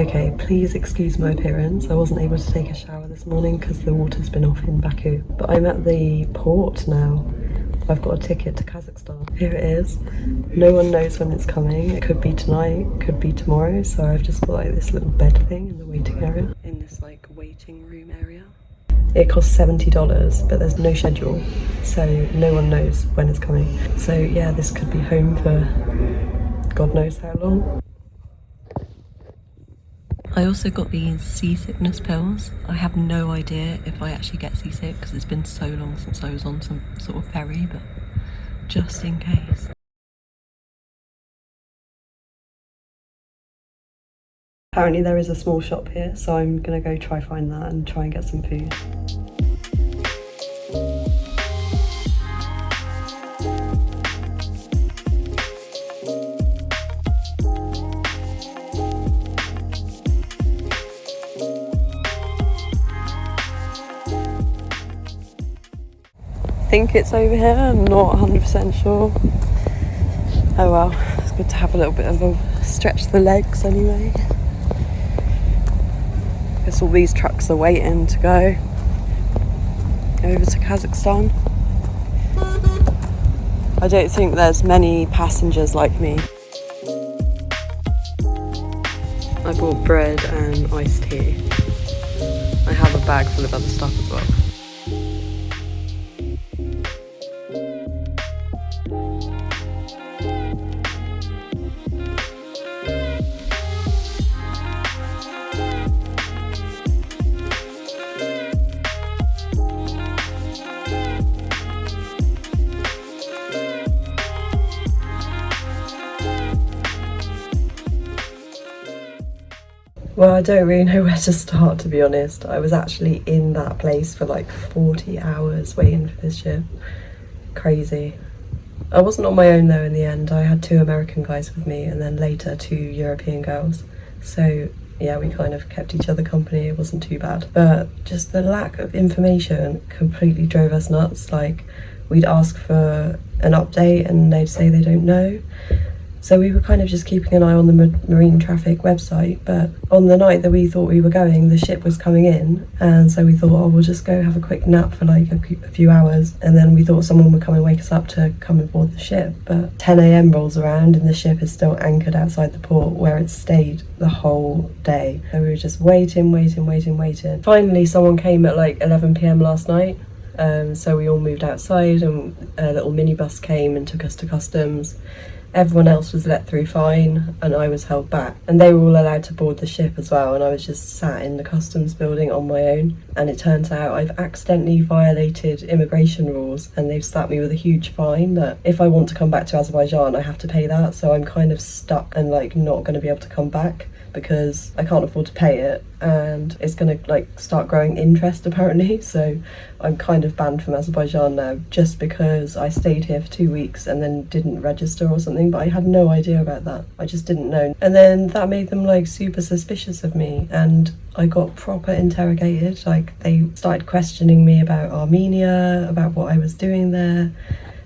Okay, please excuse my appearance. I wasn't able to take a shower this morning because the water's been off in Baku. But I'm at the port now. I've got a ticket to Kazakhstan. Here it is. No one knows when it's coming. It could be tonight, could be tomorrow. So I've just got like this little bed thing in the waiting area. In this like waiting room area. It costs $70, but there's no schedule. So no one knows when it's coming. So yeah, this could be home for God knows how long. I also got these seasickness pills. I have no idea if I actually get seasick because it's been so long since I was on some sort of ferry, but just in case. Apparently there is a small shop here, so I'm gonna go try find that and try and get some food. I think it's over here, I'm not 100% sure. Oh well, it's good to have a little bit of a stretch the legs anyway. I guess all these trucks are waiting to go over to Kazakhstan. I don't think there's many passengers like me. I bought bread and iced tea. I have a bag full of other stuff as well. Well, I don't really know where to start, to be honest. I was actually in that place for like 40 hours waiting for this ship. Crazy. I wasn't on my own though in the end. I had 2 American guys with me and then later 2 European girls. So yeah, we kind of kept each other company. It wasn't too bad. But just the lack of information completely drove us nuts. Like, we'd ask for an update and they'd say they don't know. So we were kind of just keeping an eye on the marine traffic website, but on the night that we thought we were going, the ship was coming in, and so we thought, oh, we'll just go have a quick nap for like a few hours, and then we thought someone would come and wake us up to come aboard the ship. But 10 a.m. rolls around and the ship is still anchored outside the port where it stayed the whole day. So we were just waiting. Finally, someone came at like 11 p.m. last night. So we all moved outside and a little minibus came and took us to customs. Everyone else was let through fine and I was held back. And they were all allowed to board the ship as well, and I was just sat in the customs building on my own. And it turns out I've accidentally violated immigration rules and they've slapped me with a huge fine that if I want to come back to Azerbaijan I have to pay that. So I'm kind of stuck and like not going to be able to come back because I can't afford to pay it, and it's going to like start growing interest apparently. So I'm kind of banned from Azerbaijan now just because I stayed here for 2 weeks and then didn't register or something, but I had no idea about that. I just didn't know. And then that made them like super suspicious of me and I got proper interrogated. Like, they started questioning me about Armenia, about what I was doing there.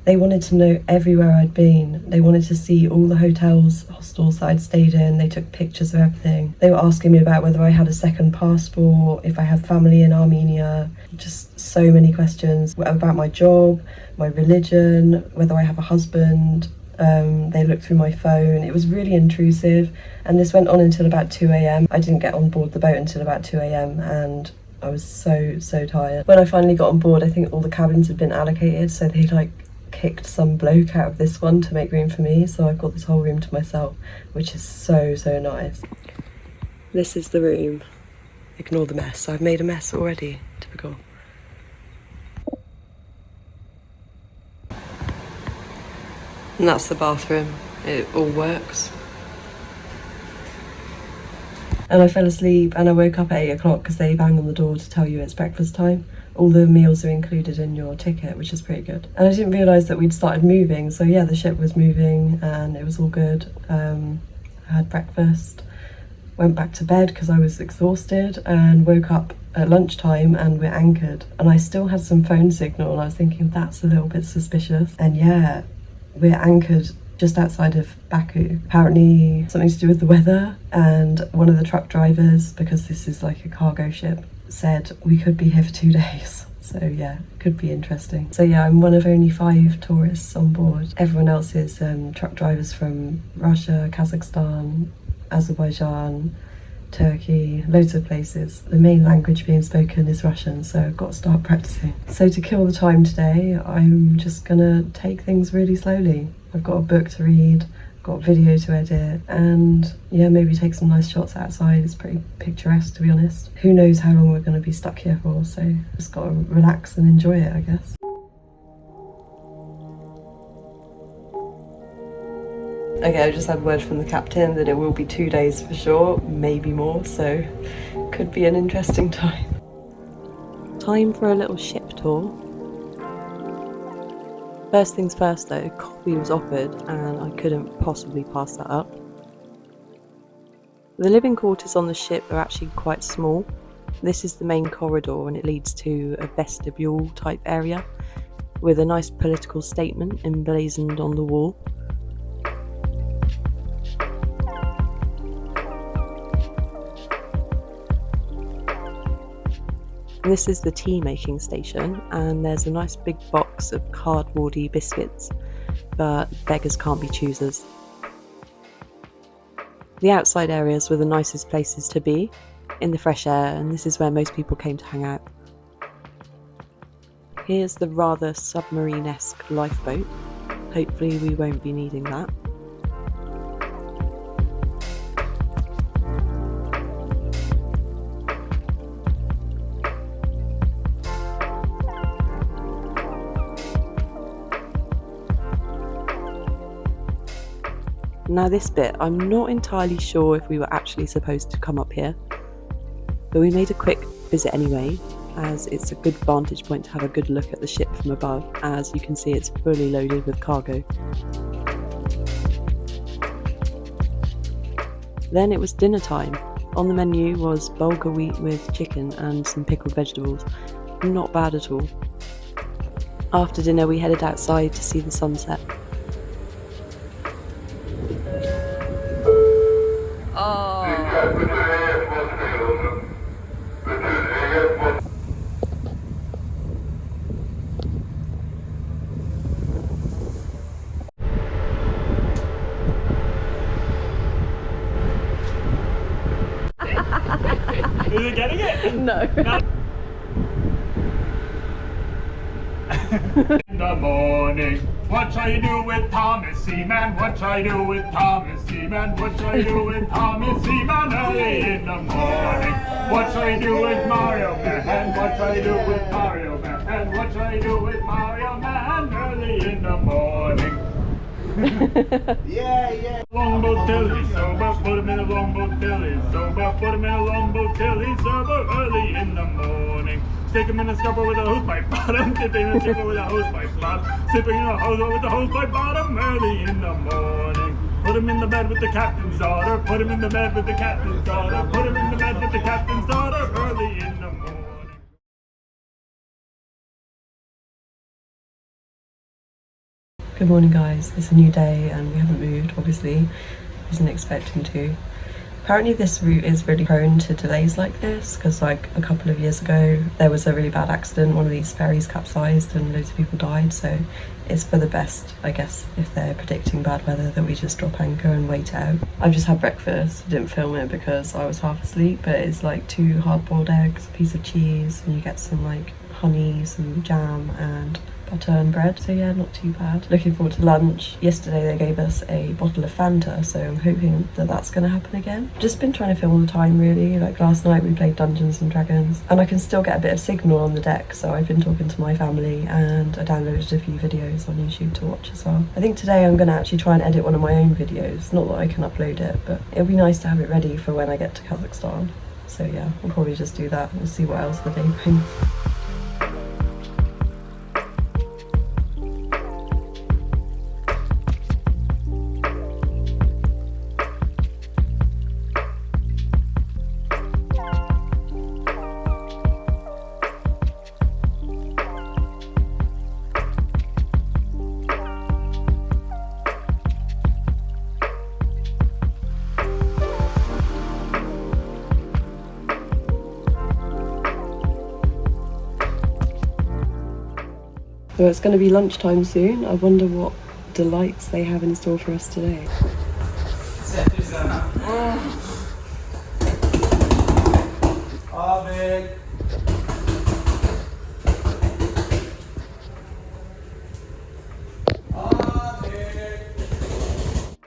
They wanted to know everywhere I'd been. They wanted to see all the hostels that I'd stayed in. They took pictures of everything. They were asking me about whether I had a second passport, if I have family in Armenia, just so many questions about my job, my religion, whether I have a husband. They looked through my phone. It was really intrusive. And this went on until about 2 a.m. I didn't get on board the boat until about 2 a.m. and I was so tired. When I finally got on board, I think all the cabins had been allocated, so they like kicked some bloke out of this one to make room for me, so I've got this whole room to myself, which is so nice. This is the room. Ignore the mess. I've made a mess already. Typical. And that's the bathroom. It all works. And I fell asleep and I woke up at 8 o'clock because they bang on the door to tell you it's breakfast time. All the meals are included in your ticket, which is pretty good. And I didn't realise that we'd started moving. So yeah, the ship was moving and it was all good. I had breakfast, went back to bed because I was exhausted, and woke up at lunchtime and we're anchored. And I still had some phone signal and I was thinking that's a little bit suspicious. And yeah, we're anchored just outside of Baku. Apparently something to do with the weather, and one of the truck drivers, because this is like a cargo ship, said we could be here for 2 days. So yeah, could be interesting. So yeah, I'm one of only 5 tourists on board. Everyone else is truck drivers from Russia, Kazakhstan, Azerbaijan, Turkey, loads of places. The main language being spoken is Russian, so I've got to start practicing. So to kill the time today, I'm just gonna take things really slowly. I've got a book to read, got a video to edit, and yeah, maybe take some nice shots outside. It's pretty picturesque, to be honest. Who knows how long we're gonna be stuck here for, so just gotta relax and enjoy it, I guess. Okay, I just had word from the captain that it will be 2 days for sure, maybe more, so could be an interesting time. Time for a little ship tour. First things first though, coffee was offered and I couldn't possibly pass that up. The living quarters on the ship are actually quite small. This is the main corridor and it leads to a vestibule type area with a nice political statement emblazoned on the wall. And this is the tea making station, and there's a nice big box of cardboardy biscuits, but beggars can't be choosers. The outside areas were the nicest places to be, in the fresh air, and this is where most people came to hang out. Here's the rather submarine-esque lifeboat. Hopefully we won't be needing that. Now this bit, I'm not entirely sure if we were actually supposed to come up here, but we made a quick visit anyway, as it's a good vantage point to have a good look at the ship from above. As you can see, it's fully loaded with cargo. Then it was dinner time. On the menu was bulgur wheat with chicken and some pickled vegetables. Not bad at all. After dinner we headed outside to see the sunset. Is it getting it? No. In the morning, what shall you do with Thomas Seaman? What shall you do with Thomas Seaman? What shall you do with Thomas Seaman early in the morning? What shall you do with Mario Man? What shall you do with Mario Man? What shall you do with Mario Man early in the morning? Yeah. Longboat till he's sober, put him in a longboat till he's sober, put him in a longboat till he's sober early in the morning. Stick him in a scupper with a hosepipe bottom, dip him in a scupper with a hosepipe top, sipping in a hose with a hosepipe bottom early in the morning. Put him in the bed with the captain's daughter, put him in the bed with the captain's daughter, put him in the bed with the captain's daughter early in the morning. Good morning guys, it's a new day and we haven't moved, obviously. Wasn't expecting to. Apparently this route is really prone to delays like this because like a couple of years ago there was a really bad accident, one of these ferries capsized and loads of people died, so it's for the best, I guess, if they're predicting bad weather, that we just drop anchor and wait out. I've just had breakfast, I didn't film it because I was half asleep, but it's like 2 hard-boiled eggs, a piece of cheese, and you get some like honey, some jam and butter and bread, so yeah, not too bad. Looking forward to lunch. Yesterday they gave us a bottle of Fanta, so I'm hoping that that's going to happen again. Just been trying to film all the time really, like last night we played Dungeons and Dragons and I can still get a bit of signal on the deck, so I've been talking to my family and I downloaded a few videos on YouTube to watch as well. I think today I'm going to actually try and edit one of my own videos, not that I can upload it, but it'll be nice to have it ready for when I get to Kazakhstan. So yeah, I'll probably just do that. We'll see what else the day brings. Well, it's going to be lunchtime soon. I wonder what delights they have in store for us today.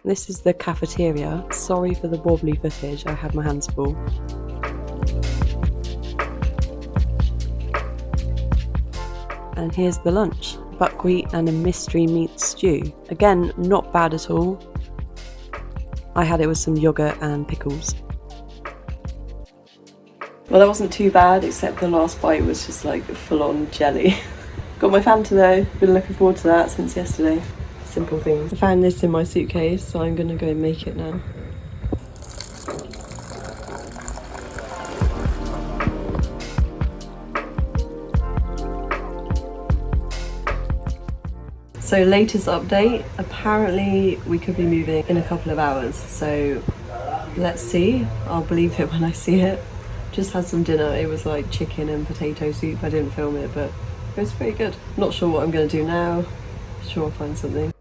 This is the cafeteria. Sorry for the wobbly footage, I had my hands full. And here's the lunch. Buckwheat and a mystery meat stew. Again, not bad at all. I had it with some yogurt and pickles. Well, that wasn't too bad, except the last bite was just like full-on jelly. Got my Fanta though, been looking forward to that since yesterday. Simple things. I found this in my suitcase, so I'm gonna go and make it now. So latest update, apparently we could be moving in a couple of hours, so let's see. I'll believe it when I see it. Just had some dinner, it was like chicken and potato soup. I didn't film it, but it was pretty good. Not sure what I'm gonna do now, sure I'll find something.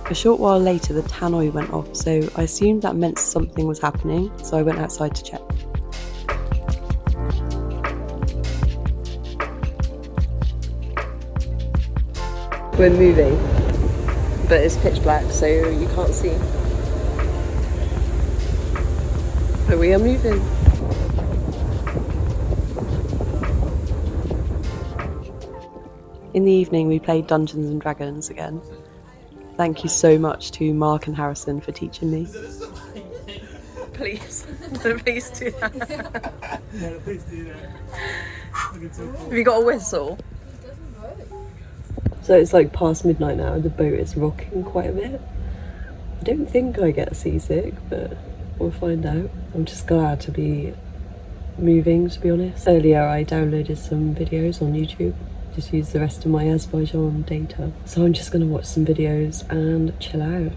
A short while later the tannoy went off, so I assumed that meant something was happening, so I went outside to check. We're moving, but it's pitch black, so you can't see. But we are moving. In the evening we played Dungeons and Dragons again. Thank you so much to Mark and Harrison for teaching me. Please, please do that. Yeah, please do that. Have you got a whistle? So it's like past midnight now, the boat is rocking quite a bit. I don't think I get seasick, but we'll find out. I'm just glad to be moving, to be honest. Earlier I downloaded some videos on YouTube, just used the rest of my Azerbaijan data. So I'm just gonna watch some videos and chill out.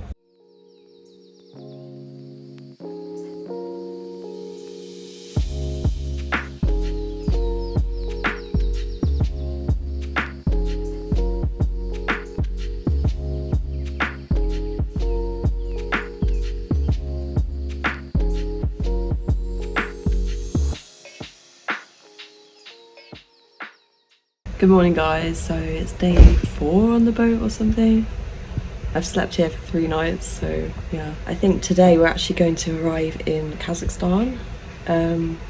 Good morning guys, so it's day 4 on the boat or something. I've slept here for 3 nights, so yeah. I think today we're actually going to arrive in Kazakhstan,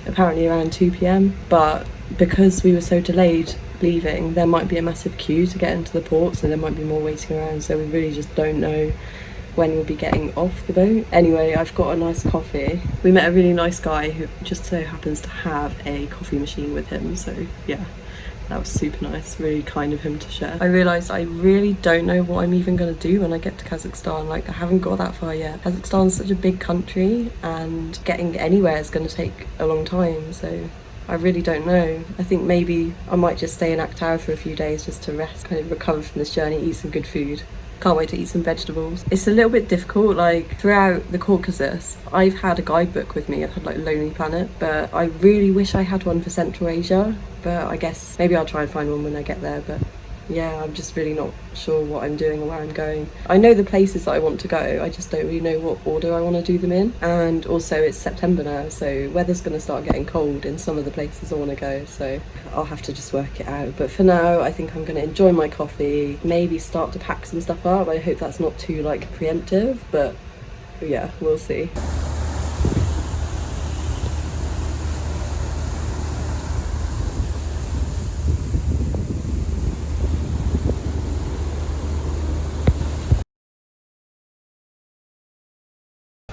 apparently around 2 p.m. But because we were so delayed leaving, there might be a massive queue to get into the port, so there might be more waiting around, so we really just don't know when we'll be getting off the boat. Anyway, I've got a nice coffee. We met a really nice guy who just so happens to have a coffee machine with him, so yeah. That was super nice, really kind of him to share. I realised I really don't know what I'm even going to do when I get to Kazakhstan. Like, I haven't got that far yet. Kazakhstan's such a big country and getting anywhere is going to take a long time, so I really don't know. I think maybe I might just stay in Aktau for a few days just to rest, kind of recover from this journey, eat some good food. Can't wait to eat some vegetables. It's a little bit difficult, like throughout the Caucasus, I've had a guidebook with me. I've had like Lonely Planet, but I really wish I had one for Central Asia, but I guess maybe I'll try and find one when I get there. But yeah, I'm just really not sure what I'm doing or where I'm going. I know the places that I want to go, I just don't really know what order I want to do them in. And also it's September now, so weather's going to start getting cold in some of the places I want to go, so I'll have to just work it out. But for now, I think I'm going to enjoy my coffee, maybe start to pack some stuff up. I hope that's not too like preemptive, but yeah, we'll see.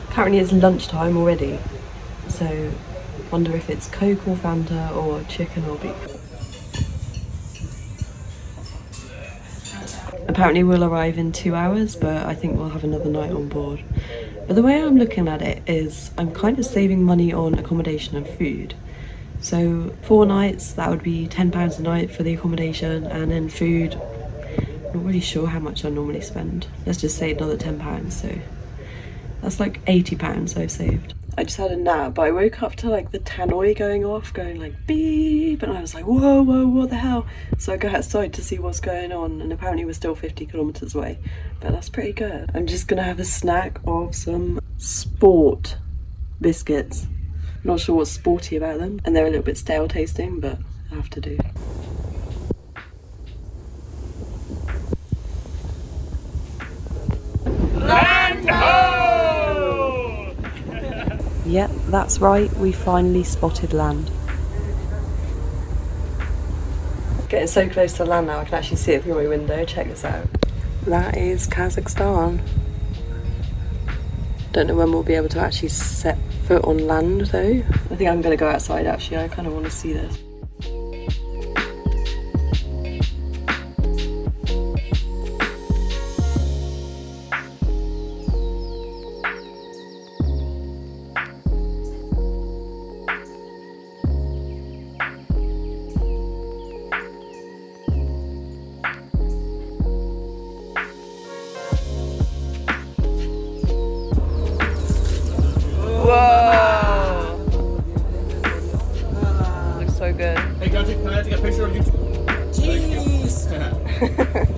Apparently it's lunchtime already, so wonder if it's Coke or Fanta or chicken or beef. Apparently we'll arrive in 2 hours, but I think we'll have another night on board. But the way I'm looking at it is I'm kind of saving money on accommodation and food. So 4 nights, that would be £10 a night for the accommodation, and then food, I'm not really sure how much I normally spend. Let's just say another £10, so that's like £80 I've saved. I just had a nap, but I woke up to like the tannoy going off, going like beep, and I was like, whoa, whoa, what the hell? So I go outside to see what's going on, and apparently we're still 50 kilometers away, but that's pretty good. I'm just gonna have a snack of some sport biscuits. Not sure what's sporty about them, and they're a little bit stale tasting, but I have to do. Land ho! Yep, that's right, we finally spotted land. Getting so close to land now, I can actually see it through my window. Check this out. That is Kazakhstan. Don't know when we'll be able to actually set foot on land though. I think I'm gonna go outside actually, I kind of want to see this. Whoa! Looks so good. Hey guys, can I take a picture of you? Jeez!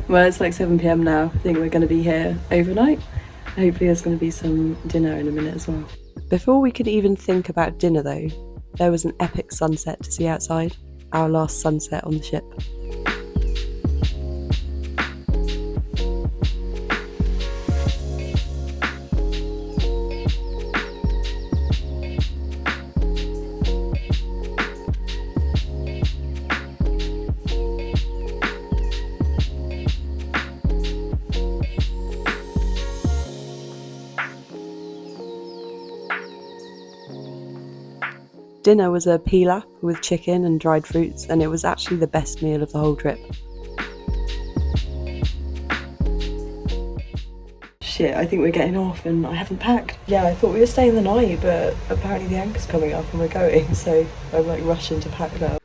Well, it's like 7 p.m. now. I think we're going to be here overnight. Hopefully there's going to be some dinner in a minute as well. Before we could even think about dinner though, there was an epic sunset to see outside. Our last sunset on the ship. Dinner was a pilaf with chicken and dried fruits, and it was actually the best meal of the whole trip. Shit, I think we're getting off and I haven't packed. Yeah, I thought we were staying the night, but apparently the anchor's coming up and we're going, so I'm like rushing to pack now.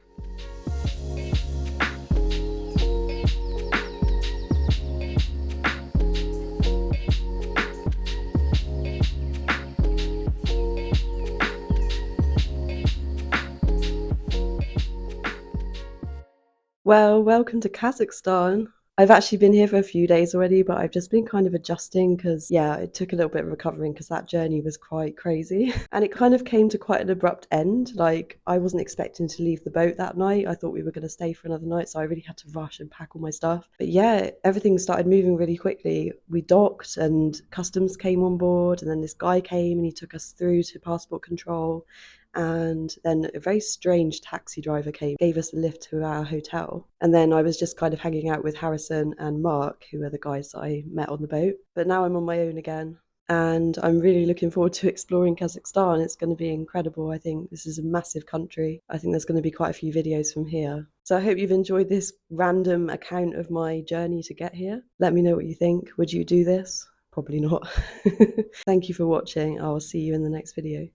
Well, welcome to Kazakhstan. I've actually been here for a few days already, but I've just been kind of adjusting because, yeah, it took a little bit of recovering because that journey was quite crazy. And it kind of came to quite an abrupt end. Like, I wasn't expecting to leave the boat that night. I thought we were going to stay for another night, so I really had to rush and pack all my stuff. But yeah, everything started moving really quickly. We docked and customs came on board, and then this guy came and he took us through to passport control. And then a very strange taxi driver came, gave us a lift to our hotel. And then I was just kind of hanging out with Harrison and Mark, who are the guys that I met on the boat. But now I'm on my own again. And I'm really looking forward to exploring Kazakhstan. It's going to be incredible. I think this is a massive country. I think there's going to be quite a few videos from here. So I hope you've enjoyed this random account of my journey to get here. Let me know what you think. Would you do this? Probably not. Thank you for watching. I'll see you in the next video.